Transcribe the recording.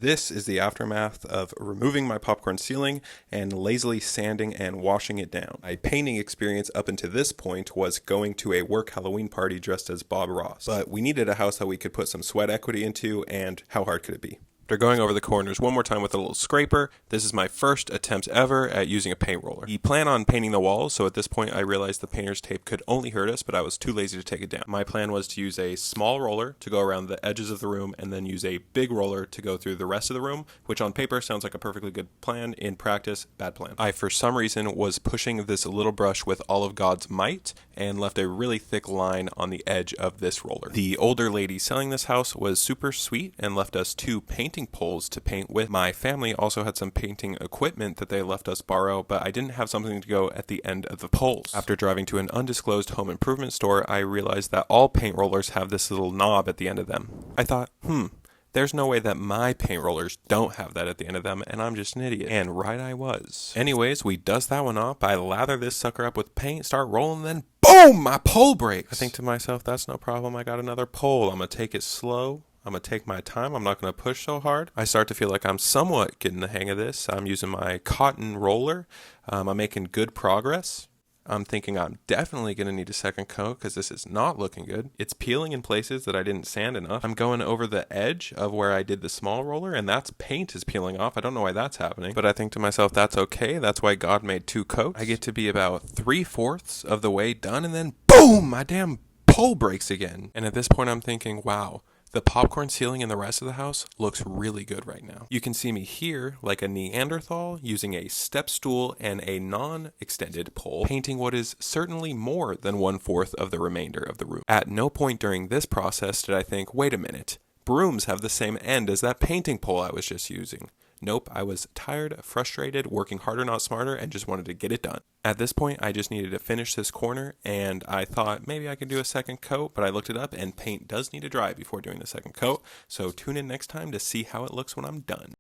This is the aftermath of removing my popcorn ceiling and lazily sanding and washing it down. My painting experience up until this point was going to a work Halloween party dressed as Bob Ross. But we needed a house that we could put some sweat equity into, and how hard could it be? After going over the corners one more time with a little scraper, this is my first attempt ever at using a paint roller. We plan on painting the walls, so at this point I realized the painter's tape could only hurt us, but I was too lazy to take it down. My plan was to use a small roller to go around the edges of the room and then use a big roller to go through the rest of the room, which on paper sounds like a perfectly good plan. In practice, bad plan. I, for some reason, was pushing this little brush with all of God's might and left a really thick line on the edge of this roller. The older lady selling this house was super sweet and left us 2 painting poles to paint with. My family also had some painting equipment that they let us borrow, but I didn't have something to go at the end of the poles. After driving to an undisclosed home improvement store, I realized that all paint rollers have this little knob at the end of them. I thought, there's no way that my paint rollers don't have that at the end of them, and I'm just an idiot. And right I was. Anyways, we dust that one off. I lather this sucker up with paint, start rolling, then boom, my pole breaks. I think to myself, that's no problem. I got another pole. I'm going to take it slow. I'm going to take my time. I'm not going to push so hard. I start to feel like I'm somewhat getting the hang of this. I'm using my cotton roller. I'm making good progress. I'm thinking I'm definitely going to need a second coat because this is not looking good. It's peeling in places that I didn't sand enough. I'm going over the edge of where I did the small roller, and that's paint is peeling off. I don't know why that's happening, but I think to myself, that's okay. That's why God made 2 coats. I get to be about 3/4 of the way done, and then boom, my damn pole breaks again. And at this point, I'm thinking, wow, the popcorn ceiling in the rest of the house looks really good right now. You can see me here like a Neanderthal using a step stool and a non-extended pole, painting what is certainly more than 1/4 of the remainder of the room. At no point during this process did I think, wait a minute, brooms have the same end as that painting pole I was just using. Nope, I was tired, frustrated, working harder, not smarter, and just wanted to get it done. At this point, I just needed to finish this corner, and I thought maybe I could do a second coat, but I looked it up, and paint does need to dry before doing the second coat, so tune in next time to see how it looks when I'm done.